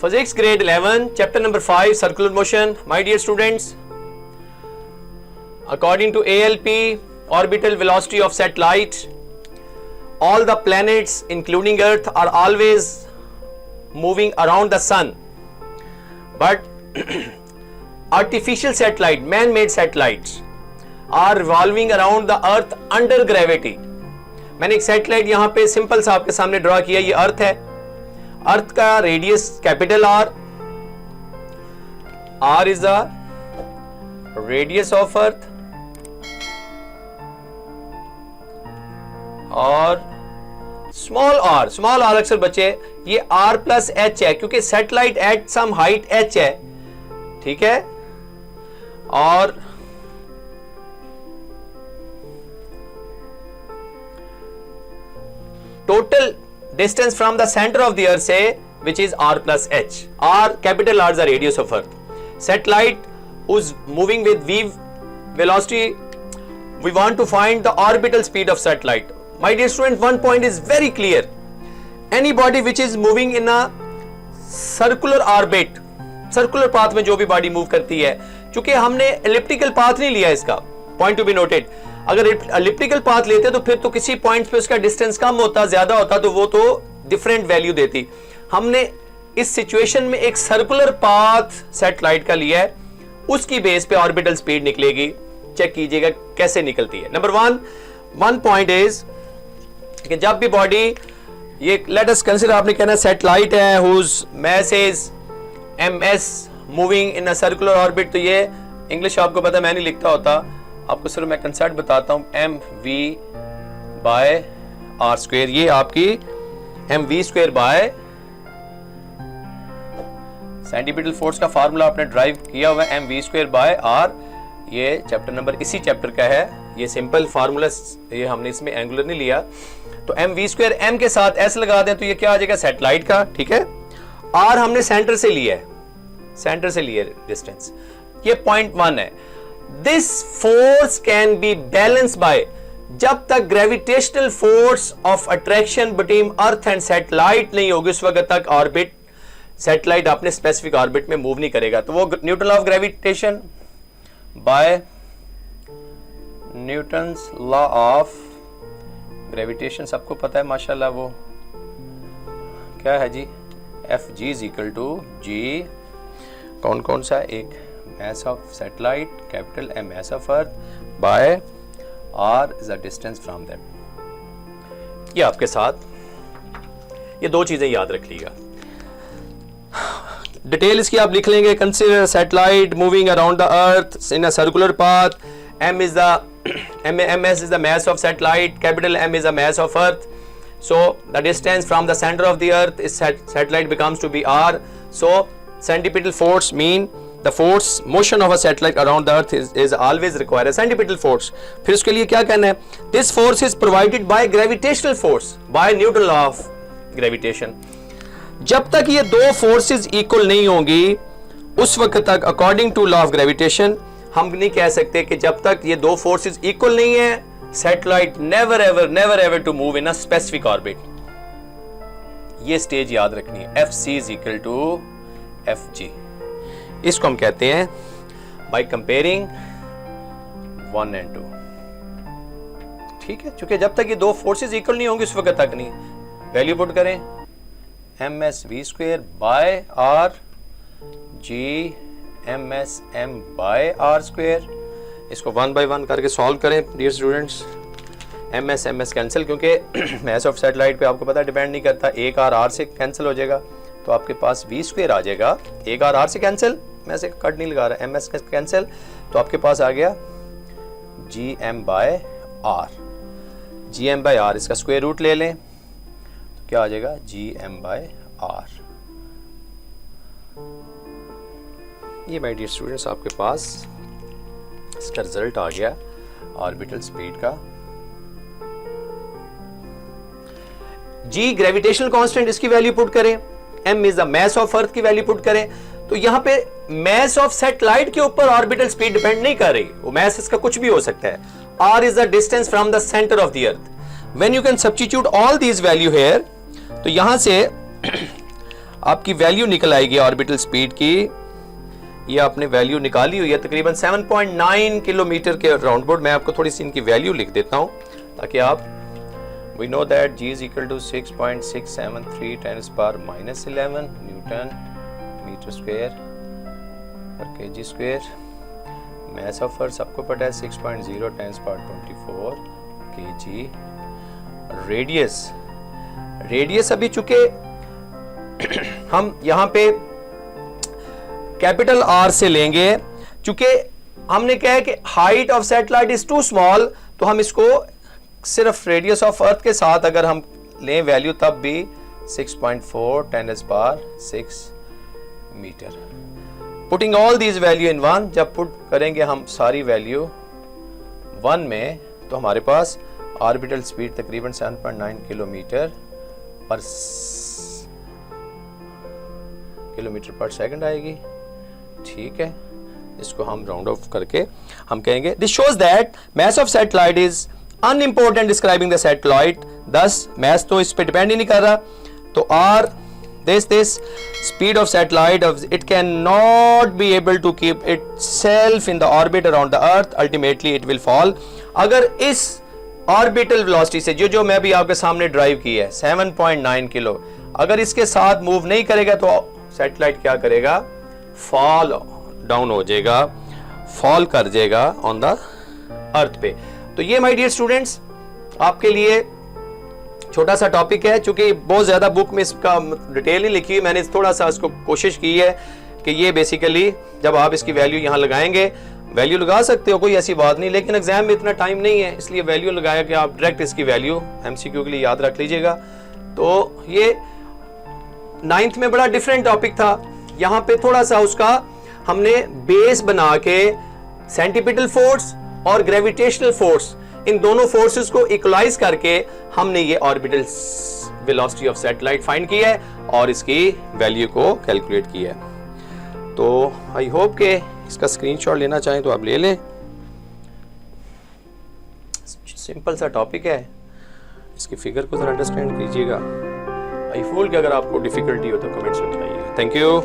Physics grade 11, chapter number 5, circular motion. My dear students, according to ALP, orbital velocity of satellite, all the planets including Earth are always moving around the sun. But artificial satellite, man-made satellites are revolving around the Earth under gravity. मैंने एक satellite यहाँ पे simple सा आपके सामने draw किया, ये अर्थ है, अर्थ का radius capital R, R is the radius of earth, और स्मॉल आर अक्सर बच्चे ये आर प्लस एच है क्योंकि satellite at some height H है, ठीक है। और total distance from the center of the earth say which is r plus h. R, capital R is the radius of earth. Satellite who's moving with v velocity, we want to find the orbital speed of satellite. My dear student, one point is very clear. Any body which is moving in a circular orbit, circular path में जो भी body move करती है, चूंकि हमने elliptical path नहीं लिया इसका, point to be noted. अगर एलिप्टिकल पाथ लेते तो फिर तो किसी पॉइंट पे उसका डिस्टेंस कम होता, ज्यादा होता, तो वो तो डिफरेंट वैल्यू देती। हमने इस सिचुएशन में एक सर्कुलर पाथ सैटेलाइट का लिया है, उसकी बेस पे ऑर्बिटल स्पीड निकलेगी। चेक कीजिएगा कैसे निकलती है। नंबर वन पॉइंट इज कि जब भी बॉडी, ये लेट अस कंसीडर, आपने कहना सैटेलाइट है whose mass is ms moving in a circular orbit, तो ये इंग्लिश आपको पता, मैं नहीं लिखता होता, आपको सिर्फ मैं कंसेप्ट बताता हूं, M V by R square, ये आपकी M V square by centipetal force का फार्मूला आपने ड्राइव किया हुआ है, M V square by R, ये चैप्टर नंबर इसी चैप्टर का है, ये सिंपल फार्मूला, ये हमने इसमें एंगुलर नहीं लिया। तो एम वी स्क्वेयर एम के साथ एस लगा दें तो ये क्या आ जाएगा, सैटेलाइट का, ठीक है। आर हमने सेंटर से लिया है, सेंटर से लिया डिस्टेंस, ये पॉइंट 1 है। This force can be balanced by, जब तक gravitational force of attraction between earth and satellite नहीं होगी उस वक्त तक ऑर्बिट, सैटेलाइट अपने स्पेसिफिक ऑर्बिट में मूव नहीं करेगा। तो वो Newton law of gravitation by Newton's law of gravitation सबको पता है माशाल्लाह, वो क्या है जी, F G is equal to G, कौन सा, एक mass of satellite, capital M mass of earth by r is the distance from them। ये आपके साथ ये दो चीजें याद रख लीजिएगा, डिटेल इसकी आप लिख लेंगे। Consider satellite moving around the earth in a circular path, m is the ms is the mass of satellite, capital M is the mass of earth, so the distance from the center of the earth is satellite becomes to be r, so centripetal force mean the force motion of a satellite around the earth is always require a centripetal force। फिर उसके लिए क्या कहना है, this force is provided by gravitational force by Newton law of gravitation। जब तक ये दो फोर्सेस इक्वल नहीं होंगी उस वक्त तक according to law of gravitation हम नहीं कह सकते कि जब तक ये दो फोर्सेस इक्वल नहीं है satellite never ever to move in a specific orbit. ये स्टेज याद रखनी है, F C is equal to F G, इसको हम कहते हैं बाय कंपेयरिंग 1 and 2, ठीक है। क्योंकि जब तक ये दो फोर्सेस इक्वल नहीं होंगे उस वक्त तक नहीं। वैल्यू पुट करें, M S V square by R G M S M by R square, इसको 1 by 1 करके सॉल्व करें dear students. M S cancel, क्योंकि मैस ऑफ सैटेलाइट पे आपको पता डिपेंड नहीं करता, एक आर से कैंसिल हो जाएगा तो आपके पास वी स्क्वेयर आ जाएगा, एक आर से कैंसिल, मैं से कट नहीं लगा रहा, एम एस कैंसिल, तो आपके पास आ गया G M by R, G M by R, इसका स्क्वायर रूट ले लें तो क्या आ जाएगा, जी एम बाय आर। ये माय डियर स्टूडेंट्स आपके पास इसका रिजल्ट आ गया ऑर्बिटल स्पीड का। जी ग्रेविटेशनल कांस्टेंट, इसकी वैल्यू पुट करें, m is the mass of earth की वैल्यू पुट करें, तो यहां पे मैस ऑफ सैटेलाइट के ऊपर ऑर्बिटल स्पीड डिपेंड नहीं कर रही, वो मैस इसका कुछ भी हो सकता है। r is the distance from the centre of the earth. When you can substitute all these value here, तो यहां से आपकी वैल्यू निकल आएगी ऑर्बिटल स्पीड की। ये आपने वैल्यू निकाली हुई है तकरीबन 7.9 किलोमीटर के राउंड अबाउट। मैं आपको थोड़ी सी इनकी वैल्यू लिख देता हूँ ताकि आप, we know that g is equal to 6.673 10⁻⁻11 newton metre square पर kg स्क्वायर। मैस ऑफ अर्थ सबको पता है 6.0 10⁻24 kg। रेडियस अभी चुके हम यहाँ पे कैपिटल R से लेंगे, चूंकि हमने कहा है कि height of satellite is too small, तो हम इसको सिर्फ रेडियस ऑफ अर्थ के साथ अगर हम लें वैल्यू तब भी 6.4 10⁻6 metre. Putting all these value in one, जब पुट करेंगे हम सारी वैल्यू वन में तो हमारे पास ऑर्बिटल स्पीड तकरीबन 7.9 किलोमीटर पर सेकंड आएगी। ठीक है, इसको हम राउंड ऑफ करके हम कहेंगे this shows that mass of satellite is unimportant describing the satellite. दस मास तो इस पे डिपेंड ही नहीं कर रहा, तो are this speed of satellite it cannot be able to keep itself in the orbit around the earth, ultimately it will fall। अगर इस ऑर्बिटल वेलोसिटी से जो मैं भी आपके सामने ड्राइव की है 7.9 किलो, अगर इसके साथ मूव नहीं करेगा तो सैटेलाइट क्या करेगा, फॉल डाउन हो जाएगा, फॉल कर जाएगा ऑन द अर्थ पे। तो ये माय डियर स्टूडेंट्स आपके लिए छोटा सा टॉपिक है, चूंकि बहुत ज्यादा बुक में इसका डिटेल नहीं लिखी है, मैंने थोड़ा सा इसको कोशिश की है कि ये बेसिकली जब आप इसकी वैल्यू यहाँ लगाएंगे, वैल्यू लगा सकते हो कोई ऐसी बात नहीं, लेकिन एग्जाम में इतना टाइम नहीं है इसलिए वैल्यू लगाया कि आप डायरेक्ट इसकी वैल्यू एमसीक्यू के लिए याद रख लीजिएगा। तो ये 9th में बड़ा डिफरेंट टॉपिक था, यहाँ पे थोड़ा सा उसका हमने बेस बना के सेंटीपिटल फोर्स और ग्रेविटेशनल फोर्स, इन दोनों फोर्सेस को इक्वलाइज करके हमने ये orbital velocity of satellite find की है और इसकी वैल्यू को कैलकुलेट किया है। तो आई होप के इसका स्क्रीनशॉट लेना चाहें तो आप ले लें, सिंपल सा टॉपिक है, इसकी फिगर को जरा अंडरस्टैंड कीजिएगा। आई फील कि अगर आपको डिफिकल्टी हो तो कमेंट्स में बताइए। Thank you.